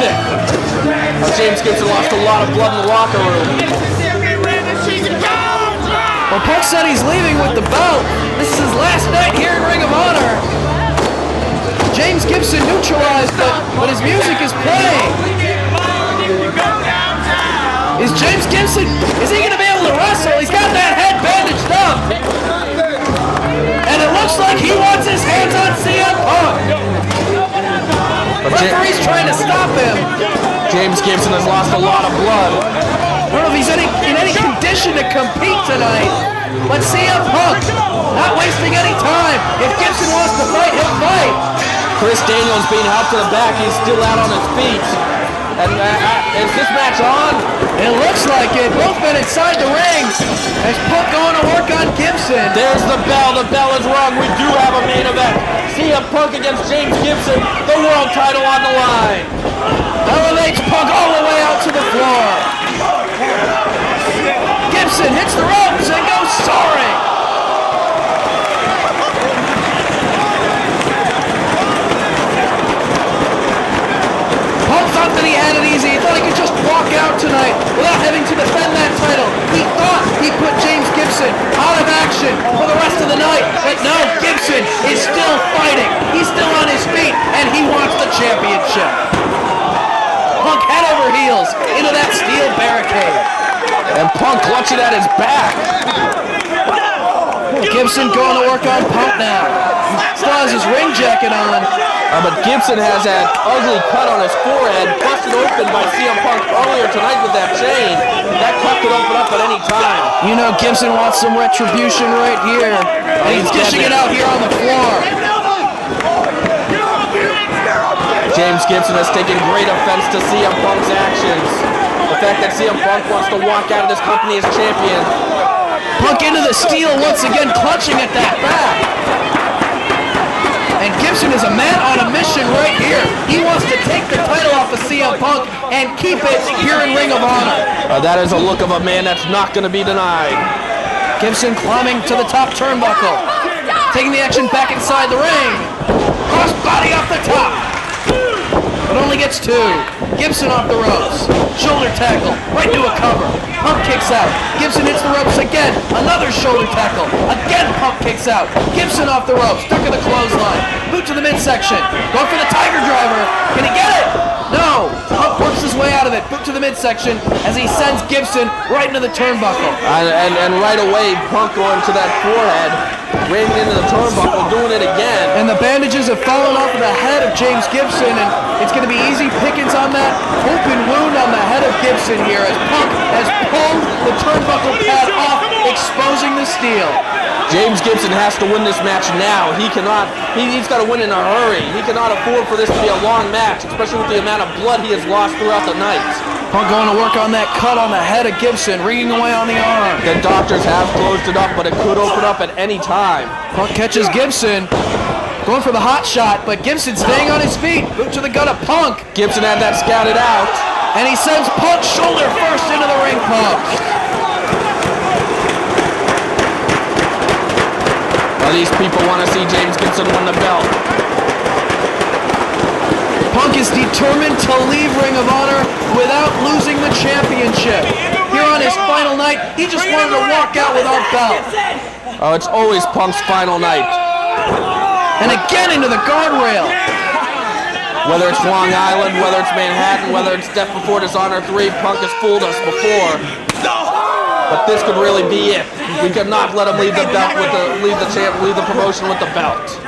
music. James Gibson lost a lot of blood in the locker room. Well, Punk said he's leaving with the belt. This is his last night here in Ring of Honor. James Gibson neutralized, but his music is playing. Is James Gibson, is he going to be able to wrestle? He's got that head bandaged up. And it looks like he wants his hands on CM Punk. Referee's trying to stop him. James Gibson has lost a lot of blood. I don't know if he's in any condition to compete tonight. But CM Punk, not wasting any time. If Gibson wants to fight, he'll fight. Chris Daniels being helped to the back. He's still out on his feet. And is this match on? It looks like it. Both men inside the ring. As Punk going to work on Gibson. There's the bell. The bell is rung. We do have a main event. CM Punk against James Gibson. The world title on the line. Elevates Punk all the way out to the floor. Gibson hits the ropes and goes soaring. Punk thought that he had it easy. He thought he could just walk out tonight without having to defend that title. He thought he put James Gibson out of action for the rest of the night. But no, Gibson is still fighting. He's still on his feet, and he wants the championship. Punk head over heels into that steel barricade. And Punk clutching at his back. Gibson going to work on Punk now. Still has his ring jacket on. But Gibson has that ugly cut on his forehead, busted open by CM Punk earlier tonight with that chain. That cut could open up at any time. You know Gibson wants some retribution right here. And he's dishing it out here on the floor. James Gibson has taken great offense to CM Punk's actions. The fact that CM Punk wants to walk out of this company as champion. Punk into the steel once again, clutching at that back. And Gibson is a man on a mission right here. He wants to take the title off of CM Punk and keep it here in Ring of Honor. That is a look of a man that's not going to be denied. Gibson climbing to the top turnbuckle. Taking the action back inside the ring. Cross body off the top. But only gets two. Gibson off the ropes. Shoulder tackle. Right into a cover. Punk kicks out. Gibson hits the ropes again. Another shoulder tackle. Again Punk kicks out. Gibson off the ropes. Stuck in the clothesline. Boot to the midsection. Going for the Tiger Driver. Can he get it? No. Punk works his way out of it. Boot to the midsection as he sends Gibson right into the turnbuckle. And right away, Punk going to that forehead. Ramming into the turnbuckle, doing it again. And the bandages have fallen off of the head of James Gibson, and it's going to be easy pickings on that open wound on the head of Gibson here as Punk has pulled the turnbuckle pad off, exposing the steel. James Gibson has to win this match now. He's got to win in a hurry. He cannot afford for this to be a long match, especially with the amount of blood he has lost throughout the night. Punk going to work on that cut on the head of Gibson, ringing away on the arm. The doctors have closed it up, but it could open up at any time. Punk catches Gibson, going for the hot shot, but Gibson staying on his feet. Boot to the gut of Punk. Gibson had that scouted out. And he sends Punk shoulder first into the ring post. Well, these people want to see James Gibson win the belt. Punk is determined to leave Ring of Honor without losing the championship. Here on his final night, he just wanted to walk out without belt. Oh, it's always Punk's final night. And again into the guardrail. Whether it's Long Island, whether it's Manhattan, whether it's Death Before Dishonor 3, Punk has fooled us before. But this could really be it. We could not let him leave the belt leave the promotion with the belt.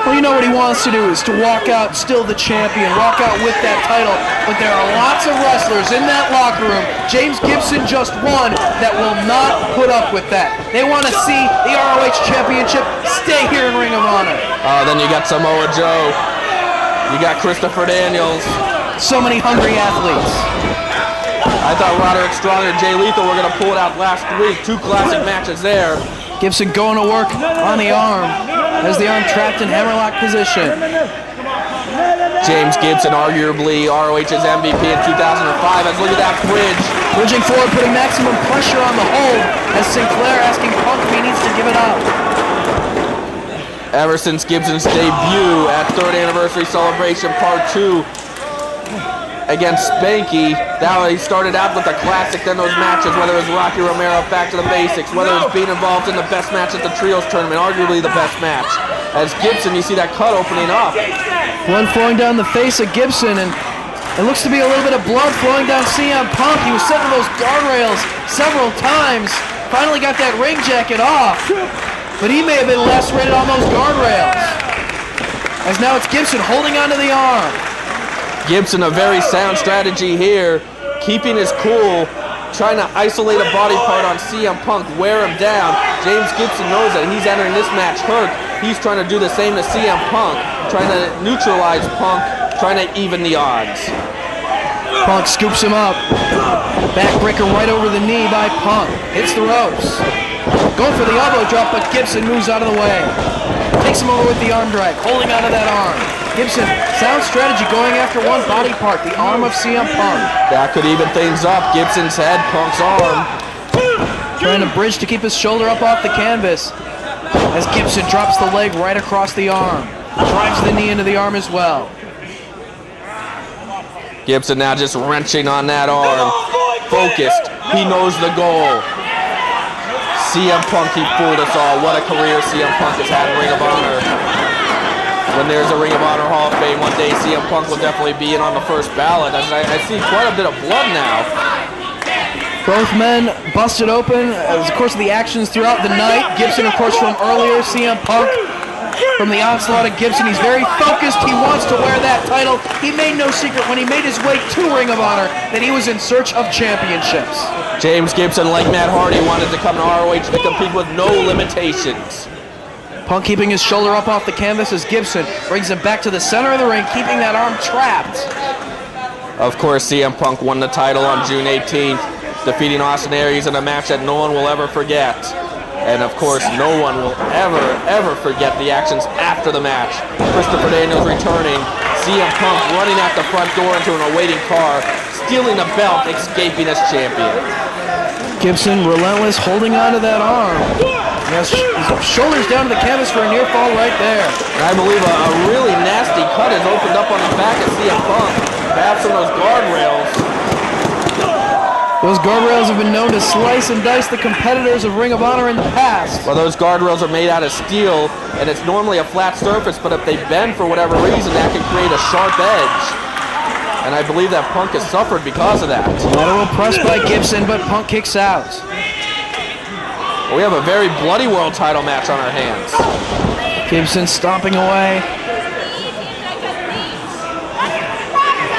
Well, you know what he wants to do is to walk out still the champion, walk out with that title. But there are lots of wrestlers in that locker room. James Gibson just won that will not put up with that. They want to see the ROH Championship stay here in Ring of Honor. Then you got Samoa Joe. You got Christopher Daniels. So many hungry athletes. I thought Roderick Strong and Jay Lethal were going to pull it out last week. Two classic matches there. Gibson going to work on the arm as the arm trapped in hammerlock position. James Gibson, arguably ROH's MVP in 2005. As look at that bridge. Bridging forward, putting maximum pressure on the hold as Sinclair asking Punk if he needs to give it up. Ever since Gibson's debut at 3rd Anniversary Celebration Part 2, against Spanky. Now he started out with the classic, then those matches, whether it was Rocky Romero, back to the basics, whether it was being involved in the best match at the Trios tournament, arguably the best match. As Gibson, you see that cut opening up. Blood flowing down the face of Gibson, and it looks to be a little bit of blood flowing down CM Punk. He was set to those guardrails several times. Finally got that ring jacket off, but he may have been lacerated on those guardrails. As now it's Gibson holding onto the arm. Gibson, a very sound strategy here, keeping his cool, trying to isolate a body part on CM Punk, wear him down. James Gibson knows that he's entering this match hurt. He's trying to do the same to CM Punk, trying to neutralize Punk, trying to even the odds. Punk scoops him up. Backbreaker right over the knee by Punk. Hits the ropes. Going for the elbow drop, but Gibson moves out of the way. Takes him over with the arm drag, holding onto that arm. Gibson, sound strategy, going after one body part, the arm of CM Punk. That could even things up. Gibson's head, Punk's arm. Trying to bridge to keep his shoulder up off the canvas. As Gibson drops the leg right across the arm. Drives the knee into the arm as well. Gibson now just wrenching on that arm. Focused. He knows the goal. CM Punk, he fooled us all. What a career CM Punk has had in Ring of Honor. When there's a Ring of Honor Hall of Fame, one day CM Punk will definitely be in on the first ballot. I see quite a bit of blood now. Both men busted open as, of course, the actions throughout the night. Gibson, of course, from earlier. CM Punk from the onslaught of Gibson. He's very focused. He wants to wear that title. He made no secret when he made his way to Ring of Honor that he was in search of championships. James Gibson, like Matt Hardy, wanted to come to ROH to compete with no limitations. Punk keeping his shoulder up off the canvas as Gibson brings him back to the center of the ring, keeping that arm trapped. Of course, CM Punk won the title on June 18th, defeating Austin Aries in a match that no one will ever forget. And of course, no one will ever forget the actions after the match. Christopher Daniels returning, CM Punk running out the front door into an awaiting car, stealing the belt, escaping as champion. Gibson, relentless, holding on to that arm. Yes, shoulders down to the canvas for a near fall right there. And I believe a really nasty cut has opened up on the back of CM Punk. Perhaps from those guardrails. Those guardrails have been known to slice and dice the competitors of Ring of Honor in the past. Well, those guardrails are made out of steel, and it's normally a flat surface, but if they bend for whatever reason, that can create a sharp edge. And I believe that Punk has suffered because of that. Lateral press by Gibson, but Punk kicks out. We have a very bloody world title match on our hands. Gibson stomping away.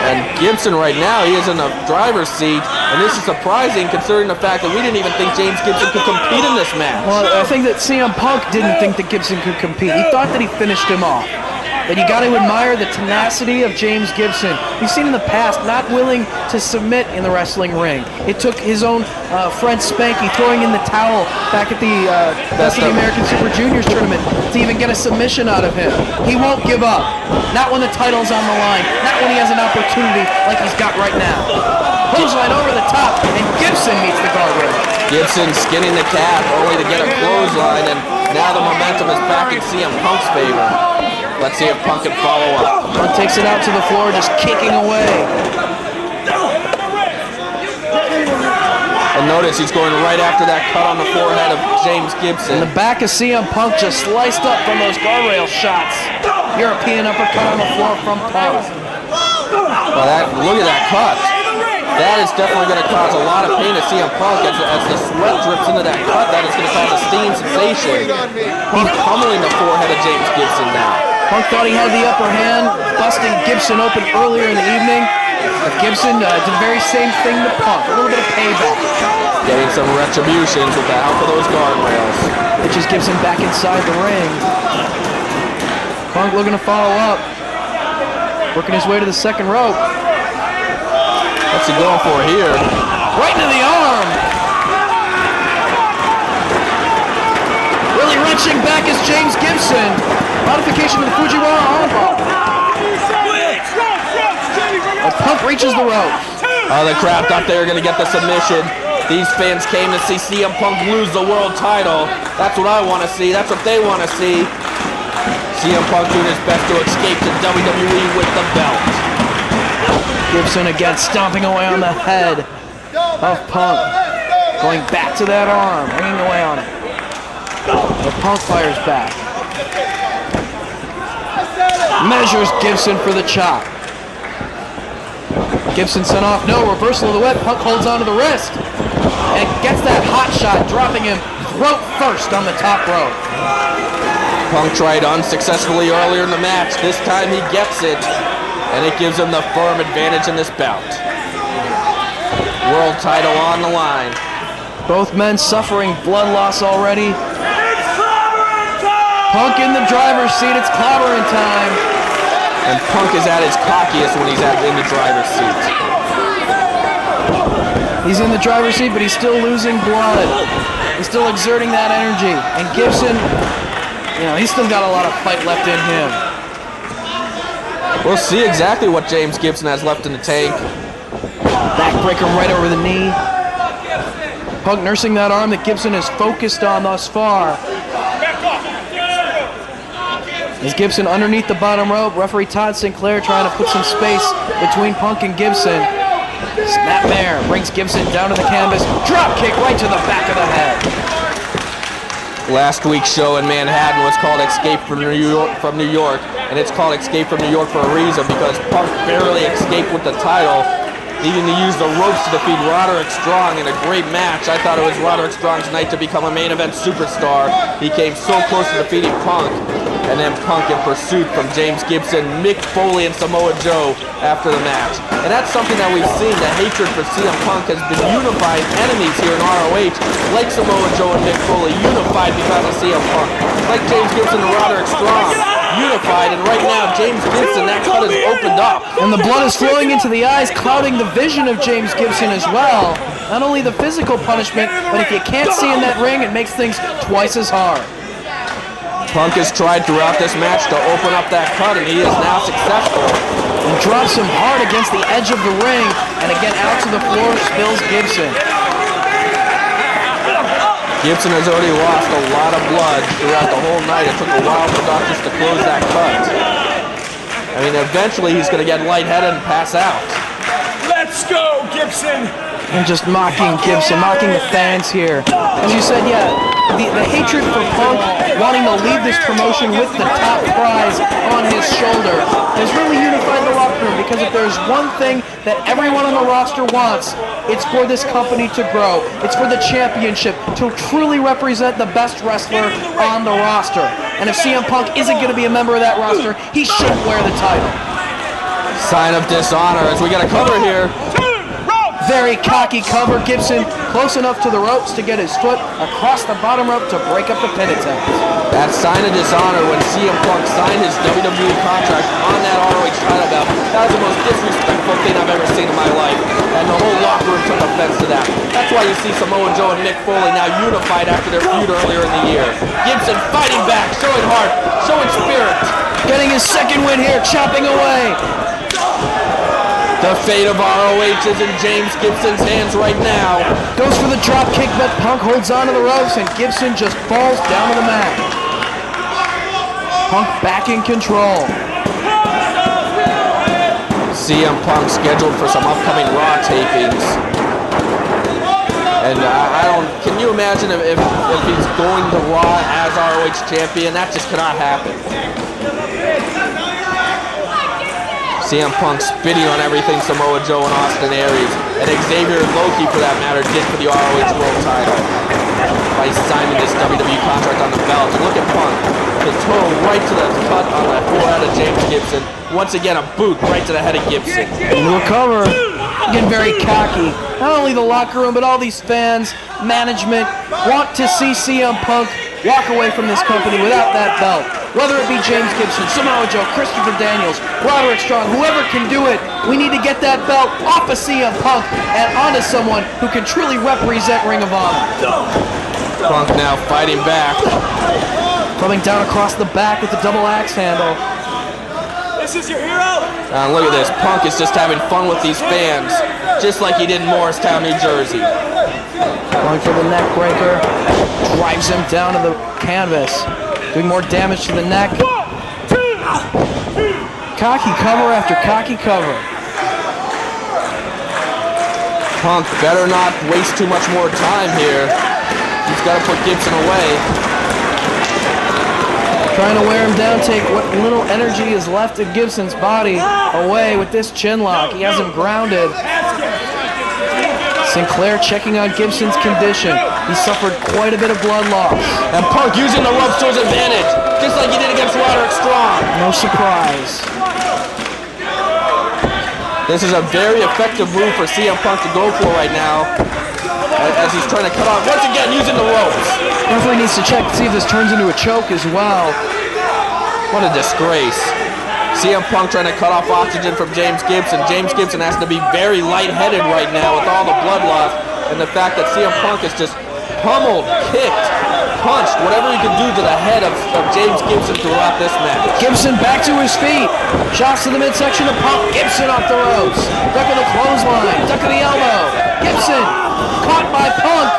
And Gibson right now, he is in the driver's seat, and this is surprising considering the fact that we didn't even think James Gibson could compete in this match. Well, I think that CM Punk didn't think that Gibson could compete. He thought that he finished him off. But you got to admire the tenacity of James Gibson. We've seen in the past not willing to submit in the wrestling ring. It took his own friend Spanky throwing in the towel back at the Best of the American Super Juniors tournament to even get a submission out of him. He won't give up. Not when the title's on the line. Not when he has an opportunity like he's got right now. Clothesline over the top, and Gibson meets the guardrail. Gibson skinning the cat only to get a clothesline, and now the momentum is back in CM Punk's favor. Let's see if Punk can follow up. Punk takes it out to the floor, just kicking away. And notice he's going right after that cut on the forehead of James Gibson. And the back of CM Punk just sliced up from those guardrail shots. European uppercut on the floor from Punk. Well, look at that cut. That is definitely going to cause a lot of pain to CM Punk as the sweat drips into that cut. That is going to cause a stinging sensation. He's pummeling the forehead of James Gibson now. Punk thought he had the upper hand, busting Gibson open earlier in the evening. But Gibson did the very same thing to Punk. A little bit of payback. Getting some retributions with the help of those guardrails. Pitches Gibson back inside the ring. Punk looking to follow up. Working his way to the second rope. What's he going for here? Right into the arm. Really wrenching back is James Gibson. Modification to the Fujiwara armbar. As Punk reaches the ropes. Oh, the crowd thought they were going to get the submission. These fans came to see CM Punk lose the world title. That's what I want to see. That's what they want to see. CM Punk doing his best to escape to WWE with the belt. Gibson again stomping away on the head of Punk. Going back to that arm, ringing away on it. But Punk fires back. Measures Gibson for the chop. Gibson sent off, no, reversal of the whip. Punk holds onto the wrist and gets that hot shot, dropping him throat first on the top rope. Punk tried unsuccessfully earlier in the match. This time he gets it, and it gives him the firm advantage in this bout. World title on the line. Both men suffering blood loss already. Punk in the driver's seat, it's clobbering time. And Punk is at his cockiest when he's in the driver's seat. He's in the driver's seat, but he's still losing blood. He's still exerting that energy. And Gibson, he's still got a lot of fight left in him. We'll see exactly what James Gibson has left in the tank. Backbreaker right over the knee. Punk nursing that arm that Gibson is focused on thus far. As Gibson underneath the bottom rope, referee Todd Sinclair trying to put some space between Punk and Gibson. Snapmare brings Gibson down to the canvas. Drop kick right to the back of the head. Last week's show in Manhattan was called Escape from New York, and it's called Escape from New York for a reason, because Punk barely escaped with the title, needing to use the ropes to defeat Roderick Strong in a great match. I thought it was Roderick Strong's night to become a main event superstar. He came so close to defeating Punk, and then Punk in pursuit from James Gibson, Mick Foley, and Samoa Joe after the match. And that's something that we've seen. The hatred for CM Punk has been unifying enemies here in ROH, like Samoa Joe and Mick Foley, unified because of CM Punk. Like James Gibson and Roderick Strong, unified, and right now James Gibson, that cut is opened up. And the blood is flowing into the eyes, clouding the vision of James Gibson as well. Not only the physical punishment, but if you can't see in that ring, it makes things twice as hard. Punk has tried throughout this match to open up that cut, and he is now successful. And drops him hard against the edge of the ring, and again out to the floor spills Gibson. Gibson has already lost a lot of blood throughout the whole night. It took a while for doctors to close that cut. I mean, eventually he's going to get lightheaded and pass out. Let's go, Gibson! And just mocking Gibson, mocking the fans here. As you said, yeah, the hatred for Punk, wanting to leave this promotion with the top prize on his shoulder, has really unified the locker room, because if there's one thing that everyone on the roster wants, it's for this company to grow. It's for the championship to truly represent the best wrestler on the roster. And if CM Punk isn't going to be a member of that roster, he shouldn't wear the title. Sign of dishonor as we get a cover here. Very cocky cover. Gibson close enough to the ropes to get his foot across the bottom rope to break up the pin attempt. That sign of dishonor when CM Punk signed his WWE contract on that ROH title belt. That was the most disrespectful thing I've ever seen in my life. And the whole locker room took offense to that. That's why you see Samoa Joe and Mick Foley now unified after their feud earlier in the year. Gibson fighting back, showing heart, showing spirit. Getting his second win here, chopping away. The fate of ROH is in James Gibson's hands right now. Goes for the drop kick, but Punk holds onto the ropes, and Gibson just falls down to the mat. Punk back in control. CM Punk scheduled for some upcoming Raw tapings. And can you imagine if he's going to Raw as ROH champion? That just cannot happen. CM Punk spitting on everything Samoa Joe and Austin Aries, and Xavier Loki, for that matter, did for the ROH World title by signing this WWE contract on the belt. And look at Punk, the toe right to the cut on the forehead of James Gibson. Once again, a boot right to the head of Gibson. Into a cover. Again, very cocky. Not only the locker room, but all these fans, management, want to see CM Punk walk away from this company without that belt. Whether it be James Gibson, Samoa Joe, Christopher Daniels, Roderick Strong, whoever can do it, we need to get that belt off of CM Punk and onto someone who can truly represent Ring of Honor. Punk now fighting back. Coming down across the back with the double axe handle. This is your hero! Look at this. Punk is just having fun with these fans, just like he did in Morristown, New Jersey. Going for the neck breaker. Drives him down to the canvas. Doing more damage to the neck. Cocky cover after cocky cover. Punk better not waste too much more time here. He's got to put Gibson away. Trying to wear him down, take what little energy is left of Gibson's body away with this chin lock. He has him grounded. Sinclair checking on Gibson's condition. He suffered quite a bit of blood loss. And Punk using the ropes to his advantage, just like he did against Roderick Strong. No surprise. This is a very effective move for CM Punk to go for right now, as he's trying to cut off, once again, using the ropes. Definitely needs to check to see if this turns into a choke as well. What a disgrace. CM Punk trying to cut off oxygen from James Gibson. James Gibson has to be very lightheaded right now with all the blood loss, and the fact that CM Punk is just pummeled, kicked, punched, whatever he could do to the head of James Gibson throughout this match. Gibson back to his feet. Shots to the midsection of Punk. Gibson off the ropes. Duck of the clothesline. Duck of the elbow. Gibson caught by Punk.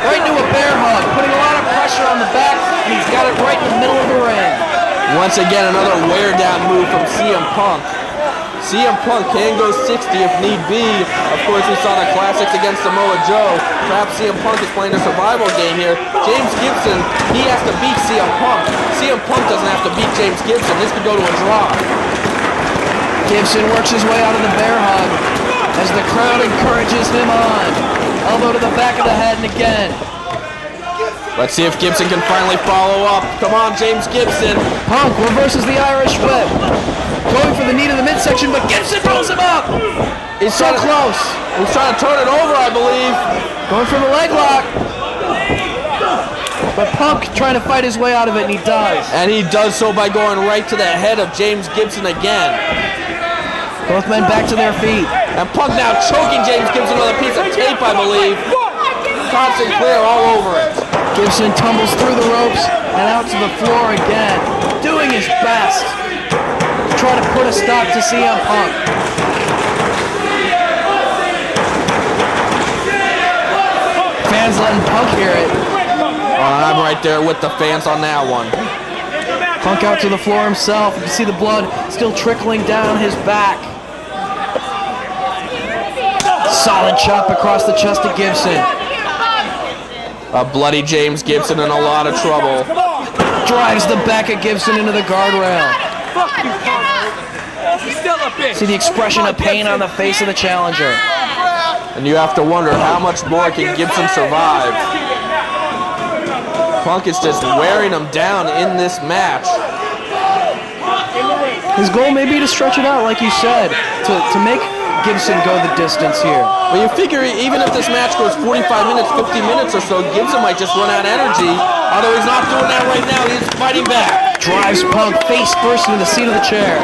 Right into a bear hug. Putting a lot of pressure on the back, and he's got it right in the middle of the ring. Once again, another wear-down move from CM Punk. CM Punk can go 60 if need be. Of course, we saw the classics against Samoa Joe. Perhaps CM Punk is playing a survival game here. James Gibson, he has to beat CM Punk. CM Punk doesn't have to beat James Gibson. This could go to a draw. Gibson works his way out of the bear hug as the crowd encourages him on. Elbow to the back of the head, and again. Let's see if Gibson can finally follow up. Come on, James Gibson. Punk reverses the Irish whip. Going for the knee to the midsection, but Gibson rolls him up. He's so close. He's trying to turn it over, I believe. Going for the leg lock. But Punk trying to fight his way out of it, and he does. And he does so by going right to the head of James Gibson again. Both men back to their feet. And Punk now choking James Gibson with a piece of tape, I believe. Todd Sinclair all over it. Gibson tumbles through the ropes and out to the floor again, doing his best to try to put a stop to CM Punk. Fans letting Punk hear it. I'm right there with the fans on that one. Punk out to the floor himself. You can see the blood still trickling down his back. Solid chop across the chest of Gibson. A bloody James Gibson in a lot of trouble. Drives the back of Gibson into the guardrail. See the expression of pain on the face of the challenger. And you have to wonder how much more can Gibson survive. Punk is just wearing him down in this match. His goal may be to stretch it out, like you said, to make Gibson go the distance here. Well, you figure even if this match goes 45 minutes, 50 minutes or so, Gibson might just run out of energy. Although he's not doing that right now, he's fighting back. Drives Punk face first into the seat of the chair.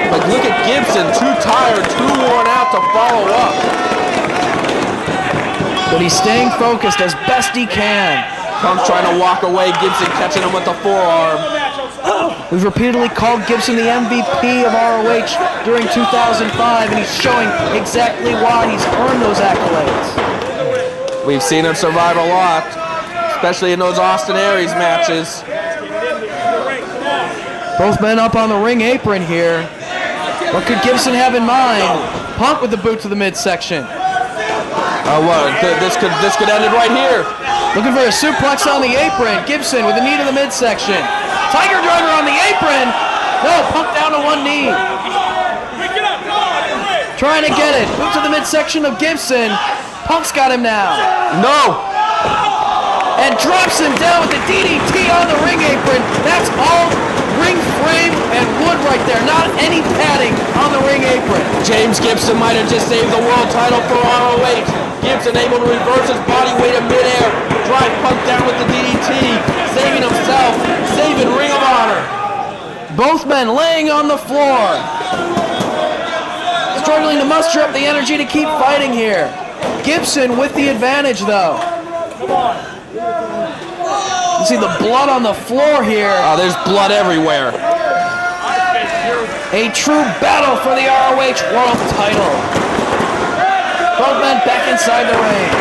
But look at Gibson, too tired, too worn out to follow up. But he's staying focused as best he can. Punk trying to walk away, Gibson catching him with the forearm. We've repeatedly called Gibson the MVP of ROH during 2005, and he's showing exactly why he's earned those accolades. We've seen him survive a lot, especially in those Austin Aries matches. Both men up on the ring apron here. What could Gibson have in mind? Punk with the boot to the midsection. This could end it right here. Looking for a suplex on the apron. Gibson with a knee to the midsection. Tiger driver on the apron. No, Punk down to one knee. Trying to get it. Boot to the midsection of Gibson. Punk's got him now. No. And drops him down with the DDT on the ring apron. That's all ring frame and wood right there. Not any padding on the ring apron. James Gibson might have just saved the world title for ROH. Gibson able to reverse his body weight in midair. Drive Punk down with the DDT. Saving himself. Saving Ring of Honor. Both men laying on the floor. Struggling to muster up the energy to keep fighting here. Gibson with the advantage though. You see the blood on the floor here. Oh, there's blood everywhere. A true battle for the ROH World title. Both men back inside the ring.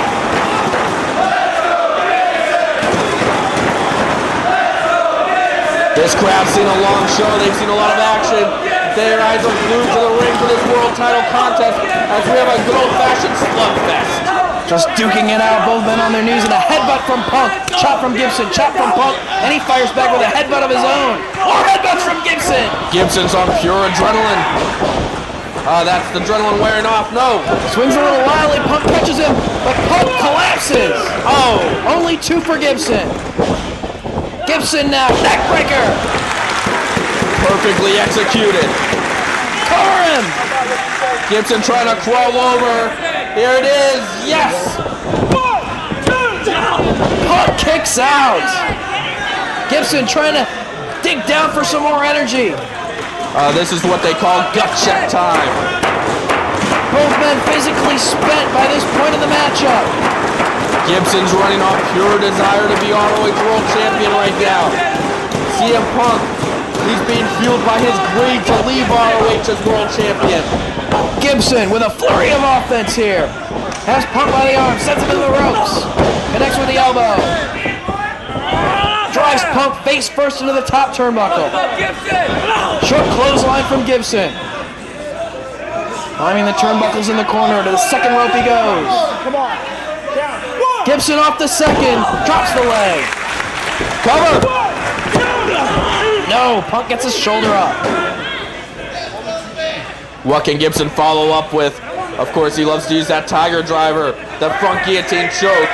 This crowd's seen a long show. They've seen a lot of action. their eyes are glued to the ring for this world title contest as we have a good old-fashioned slugfest. Just duking it out, both men on their knees, and a headbutt from Punk. Chop from Gibson, chop from Punk, and he fires back with a headbutt of his own. More headbutts from Gibson. Gibson's on pure adrenaline. That's the adrenaline wearing off. No. Swings a little wildly, Punk catches him, but Punk collapses. Oh, only 2 for Gibson. Gibson now, neckbreaker. Perfectly executed. Cover him. Gibson trying to crawl over. Here it is. Yes. Punk kicks out. Gibson trying to dig down for some more energy. This is what they call gut check time. Both men physically spent by this point in the matchup. Gibson's running off pure desire to be ROH World Champion right now. CM Punk, he's being fueled by his greed to leave ROH as World Champion. Gibson with a flurry of offense here. Has Punk by the arm, sets him into the ropes. Connects with the elbow. Drives Punk face first into the top turnbuckle. Short clothesline from Gibson. Climbing the turnbuckles in the corner. To the second rope he goes. Gibson off the second. Drops the leg. Cover! No, Punk gets his shoulder up. What can Gibson follow up with? Of course, he loves to use that Tiger Driver, the front guillotine choke.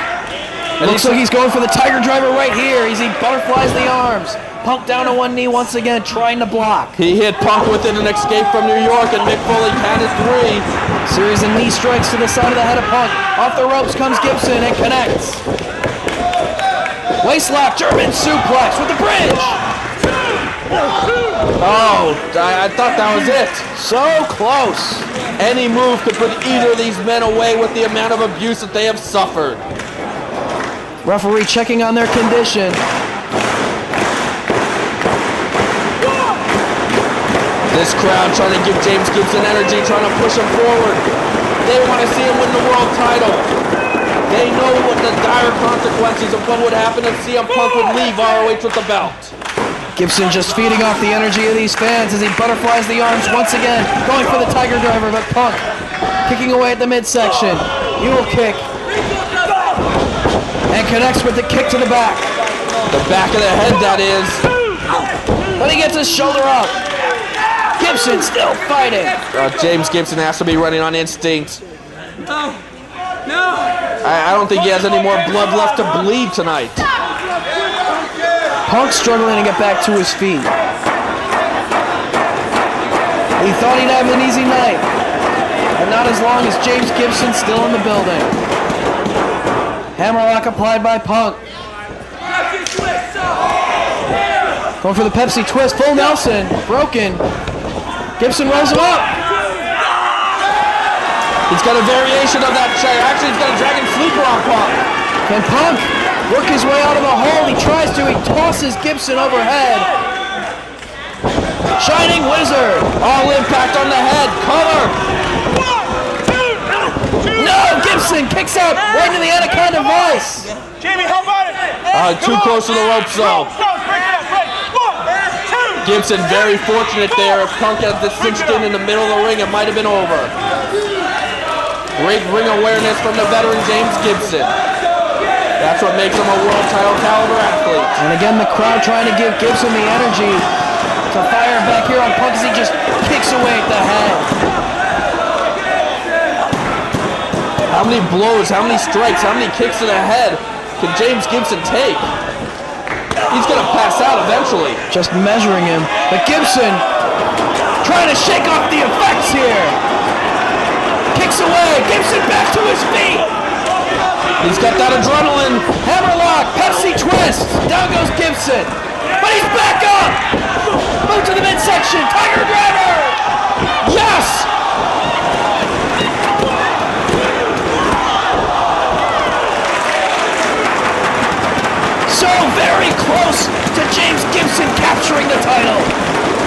And Looks like he's going for the Tiger Driver right here as he butterflies the arms. Punk down to one knee once again, trying to block. He hit Punk with it and escaped from New York, and Mick Foley counted 3. Series of knee strikes to the side of the head of Punk. Off the ropes comes Gibson and connects. Waist lock, German suplex with the bridge. Oh, I thought that was it. So close. Any move could put either of these men away with the amount of abuse that they have suffered. Referee checking on their condition. This crowd trying to give James Gibson energy, trying to push him forward. They want to see him win the world title. They know what the dire consequences of what would happen if CM Punk would leave ROH with the belt. Gibson just feeding off the energy of these fans as he butterflies the arms once again, going for the Tiger Driver, but Punk kicking away at the midsection. Mule kick. And connects with the kick to the back. The back of the head, that is. But he gets his shoulder up. Gibson still fighting. James Gibson has to be running on instinct. No. I don't think he has any more blood left to bleed tonight. Punk struggling to get back to his feet. He thought he'd have an easy night, but not as long as James Gibson's still in the building. Hammerlock applied by Punk. Going for the Pepsi twist, full Nelson, broken. Gibson rolls him up. He's got a variation of that chair. Actually, he's got a dragon sleeper on Punk. Can Punk work his way out of the hole? He tries to. He tosses Gibson overhead. Shining Wizard. All impact on the head. Cover. No, Gibson kicks out right into the Anaconda Vice. Jamie, how about it? Too close to the rope zone. Gibson very fortunate there. If Punk had this cinched in the middle of the ring, it might have been over. Great ring awareness from the veteran James Gibson. That's what makes him a world title caliber athlete. And again, the crowd trying to give Gibson the energy to fire back here on Punk as he just kicks away at the head. How many blows, how many strikes, how many kicks to the head can James Gibson take? He's going to pass out eventually. Just measuring him. But Gibson trying to shake off the effects here. Kicks away. Gibson back to his feet. He's got that adrenaline. Hammerlock. Pepsi twist. Down goes Gibson. But he's back up. Move to the midsection. Tiger Driver. Yes! So very close to James Gibson capturing the title.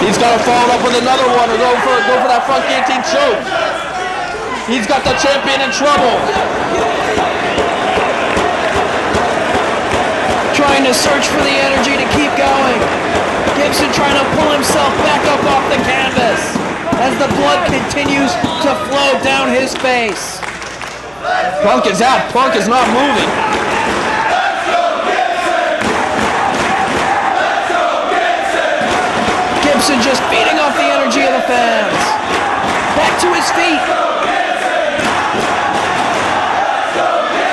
He's got to follow up with another one or go for that front guillotine choke. He's got the champion in trouble. Trying to search for the energy to keep going. Gibson trying to pull himself back up off the canvas as the blood continues to flow down his face. Punk is out. Punk is not moving. Gibson just feeding off the energy of the fans. Back to his feet.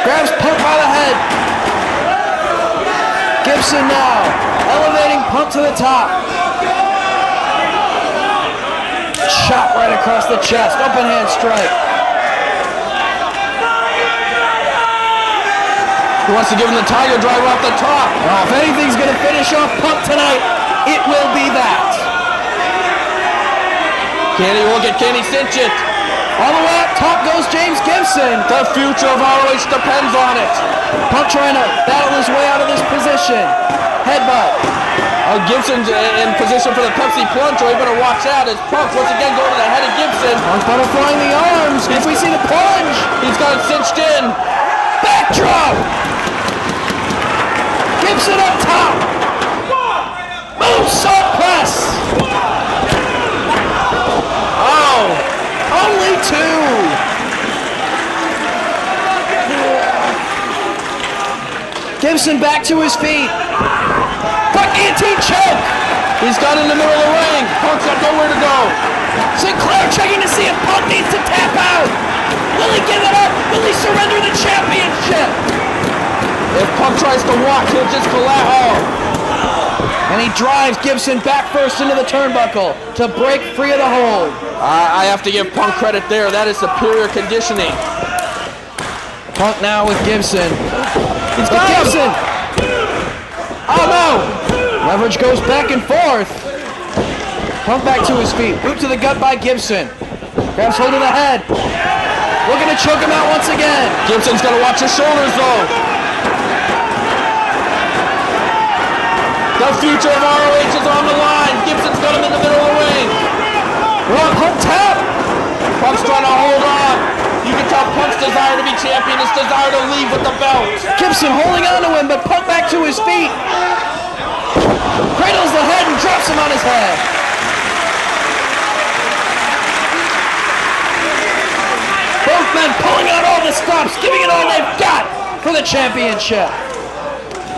Grabs Punk by the head. Gibson now elevating Punk to the top. Shot right across the chest. Open hand strike. He wants to give him the tiger driver off the top. Well, if anything's going to finish off Punk tonight, it will be that. Can he look it? Can he cinch it? All the way up top goes James Gibson. The future of ROH depends on it. Punk trying to battle his way out of this position. Headbutt. Gibson's in position for the Pepsi plunge, or he better watch out as Punk once again going to the head of Gibson. Punk butterflying the arms. If we see the plunge. He's got it cinched in. Backdrop. Gibson up top. Moonsault press. Oh. Only two. Gibson back to his feet. Front guillotine choke. He's got it in the middle of the ring. Punk's got nowhere to go. Sinclair checking to see if Punk needs to tap out. Will he give it up? Will he surrender the championship? If Punk tries to walk, he'll just collapse. Oh. And he drives Gibson back first into the turnbuckle to break free of the hold. I have to give Punk credit there. That is superior conditioning. Punk now with Gibson. He's got Gibson. Oh no! Leverage goes back and forth. Punk back to his feet. Boot to the gut by Gibson. Grabs hold of the head. Looking to choke him out once again. Gibson's got to watch his shoulders though. The future of ROH is on the line. Gibson's got him in the middle of the ring. Wrong Punk tap. Punk's trying to hold on. You can tell Punk's desire to be champion, his desire to leave with the belt. Gibson holding on to him, but Punk back to his feet. Cradles the head and drops him on his head. Both men pulling out all the stops, giving it all they've got for the championship.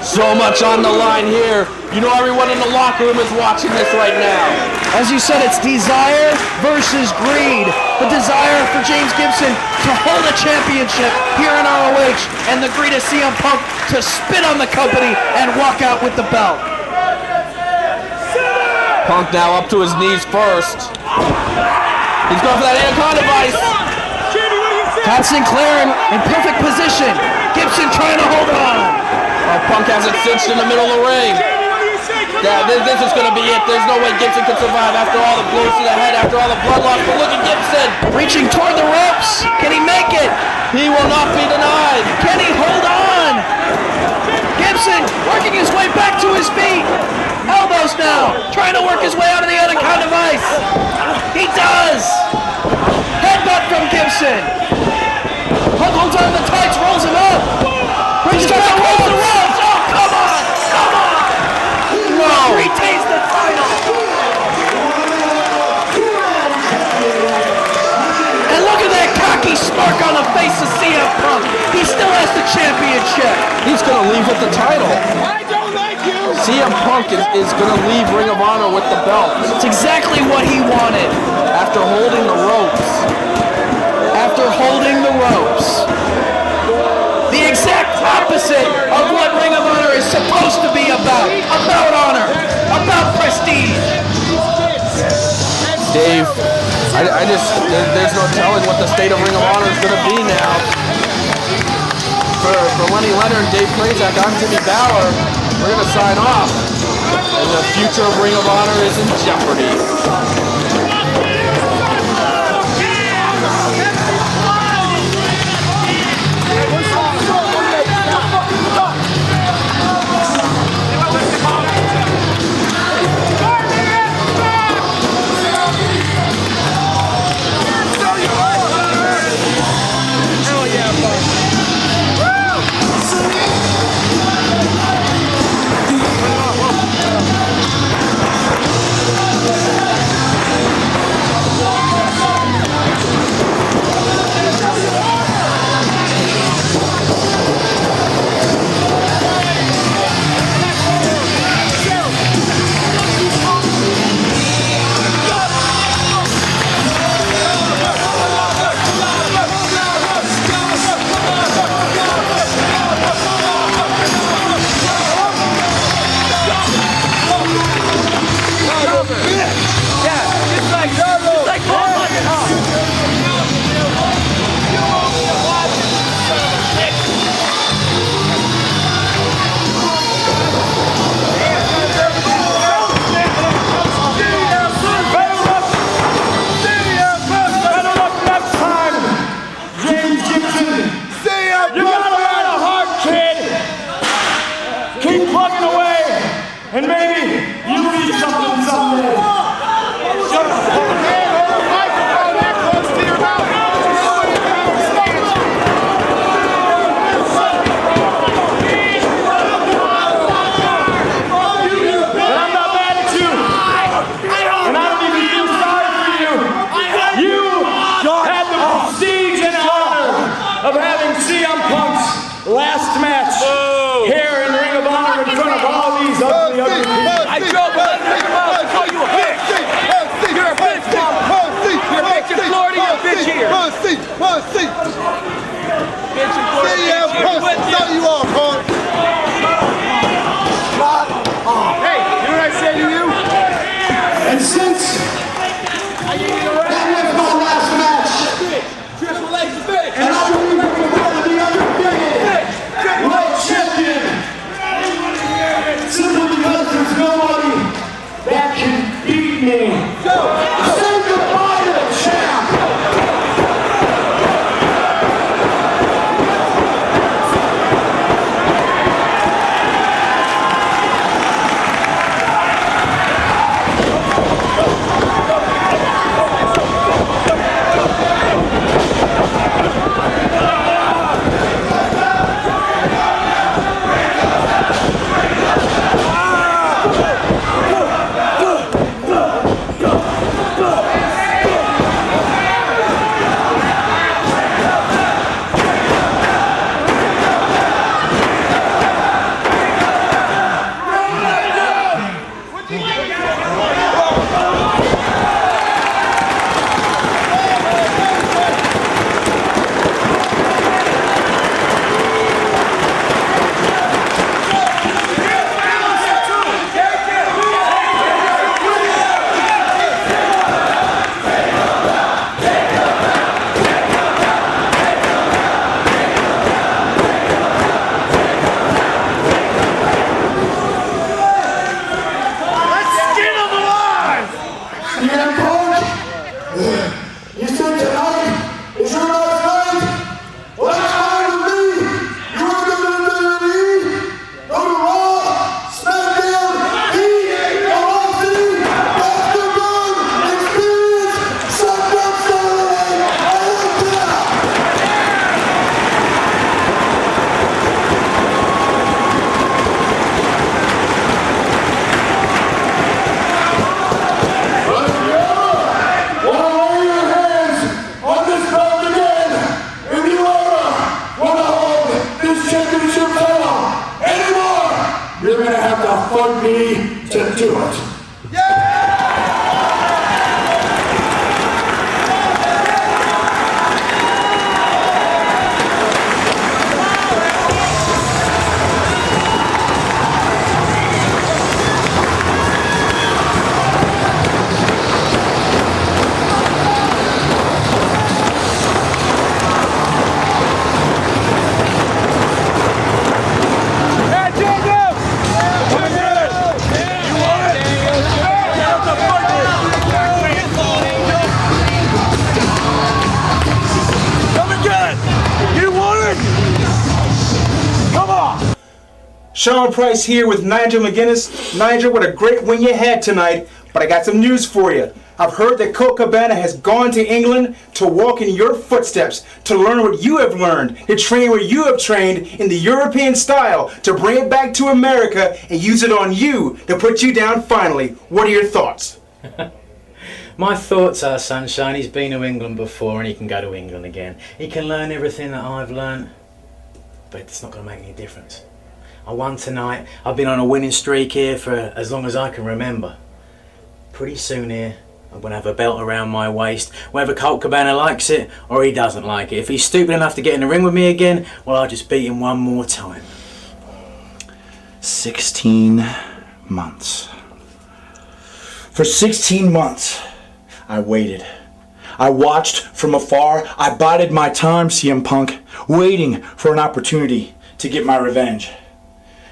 So much on the line here. You know everyone in the locker room is watching this right now. As you said, it's desire versus greed. The desire for James Gibson to hold a championship here in ROH, and the greed of CM Punk to spit on the company and walk out with the belt. Punk now up to his knees first. He's going for that anaconda vice. Todd Sinclair in perfect position. Gibson trying to hold on. Oh, Punk has it cinched in the middle of the ring. This is going to be it. There's no way Gibson can survive after all the blows to the head, after all the blood loss. But look at Gibson. Reaching toward the ropes. Can he make it? He will not be denied. Can he hold on? Gibson working his way back to his feet. Elbows now. Trying to work his way out of the anaconda vice. He does. Headbutt from Gibson. Punk holds on to the tights, rolls him up. Brings him back across the ropes. Oh, come on. Come on. No. Retains the title. And look at that cocky smirk on the face of CM Punk. He still has the championship. He's going to leave with the title. I don't like you. CM Punk is going to leave Ring of Honor with the belt. It's exactly what he wanted. After holding the ropes. After holding the ropes. The exact opposite of what Ring of Honor is supposed to be about. About honor. About prestige. Dave, there's no telling what the state of Ring of Honor is going to be now. For Lenny Leonard and Dave Prazak, I'm Jimmy Bauer. We're going to sign off. And the future of Ring of Honor is in jeopardy. seat. CM Punk, so you are, Punk. Hey, you know what I say to you? And since that was my last match, and I will be the undefeated world champion, simply because there's nobody that can beat me. Say goodbye to the champ. Sean Price here with Nigel McGuinness. Nigel, what a great win you had tonight, but I got some news for you. I've heard that Colt Cabana has gone to England to walk in your footsteps, to learn what you have learned, to train where you have trained in the European style, to bring it back to America and use it on you to put you down finally. What are your thoughts? My thoughts are, Sunshine, he's been to England before and he can go to England again. He can learn everything that I've learned, but it's not going to make any difference. I won tonight. I've been on a winning streak here for as long as I can remember. Pretty soon here, I'm going to have a belt around my waist, whether Colt Cabana likes it or he doesn't like it. If he's stupid enough to get in the ring with me again, well, I'll just beat him one more time. 16 months. For 16 months, I waited. I watched from afar. I bided my time, CM Punk, waiting for an opportunity to get my revenge.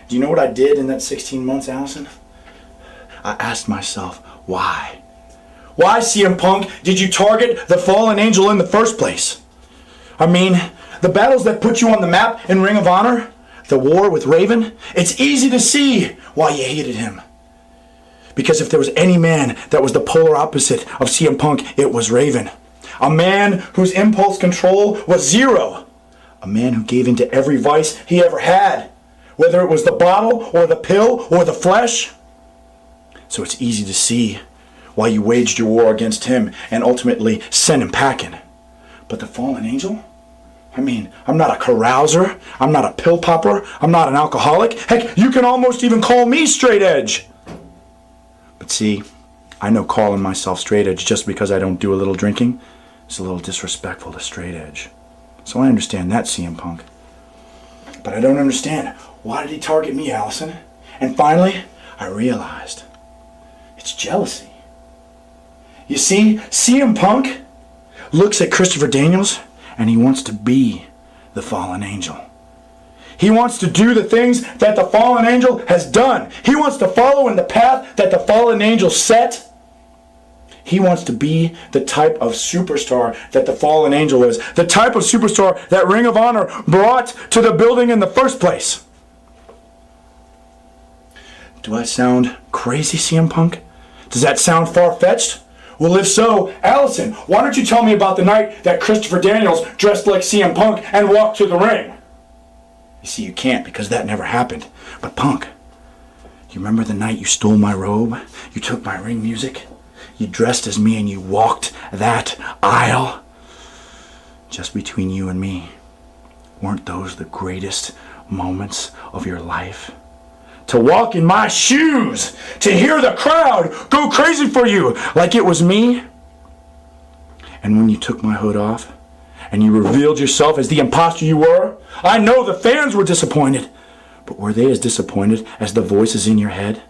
Do you know what I did in that 16 months, Allison? I asked myself, why? Why, CM Punk, did you target the fallen angel in the first place? I mean, the battles that put you on the map in Ring of Honor, the war with Raven, it's easy to see why you hated him. Because if there was any man that was the polar opposite of CM Punk, it was Raven. A man whose impulse control was zero. A man who gave in to every vice he ever had. Whether it was the bottle, or the pill, or the flesh. So it's easy to see why you waged your war against him and ultimately sent him packing. But the fallen angel? I mean, I'm not a carouser, I'm not a pill popper, I'm not an alcoholic. Heck, you can almost even call me straight edge. But see, I know calling myself straight edge just because I don't do a little drinking is a little disrespectful to straight edge. So I understand that, CM Punk. But I don't understand, why did he target me, Allison? And finally, I realized, it's jealousy. You see, CM Punk looks at Christopher Daniels and he wants to be the fallen angel. He wants to do the things that the fallen angel has done. He wants to follow in the path that the fallen angel set. He wants to be the type of superstar that the fallen angel is. The type of superstar that Ring of Honor brought to the building in the first place. Do I sound crazy, CM Punk? Does that sound far-fetched? Well, if so, Allison, why don't you tell me about the night that Christopher Daniels dressed like CM Punk and walked to the ring? You see, you can't because that never happened. But Punk, you remember the night you stole my robe? You took my ring music? You dressed as me and you walked that aisle? Just between you and me, weren't those the greatest moments of your life? To walk in my shoes, to hear the crowd go crazy for you like it was me. And when you took my hood off and you revealed yourself as the imposter you were, I know the fans were disappointed, but were they as disappointed as the voices in your head?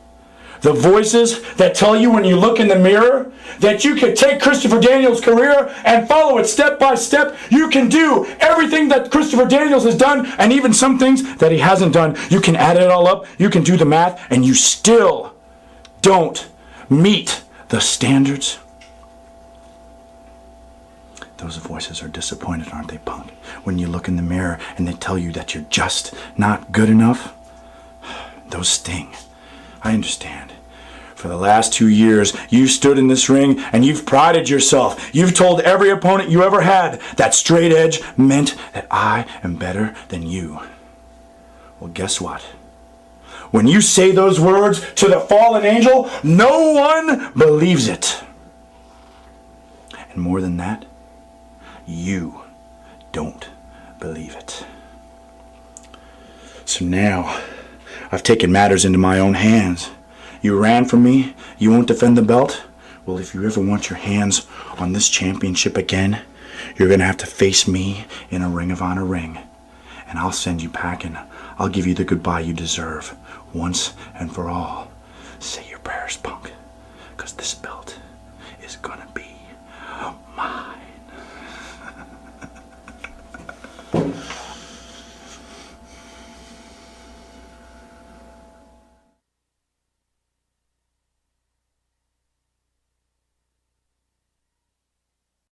The voices that tell you when you look in the mirror that you can take Christopher Daniels' career and follow it step by step. You can do everything that Christopher Daniels has done and even some things that he hasn't done. You can add it all up, you can do the math, and you still don't meet the standards. Those voices are disappointed, aren't they, Punk? When you look in the mirror and they tell you that you're just not good enough, those sting. I understand. For the last 2 years, you stood in this ring and you've prided yourself. You've told every opponent you ever had that straight edge meant that I am better than you. Well, guess what? When you say those words to the fallen angel, no one believes it. And more than that, you don't believe it. So now, I've taken matters into my own hands. You ran from me, you won't defend the belt? Well, if you ever want your hands on this championship again, you're going to have to face me in a Ring of Honor ring. And I'll send you packing. I'll give you the goodbye you deserve, once and for all.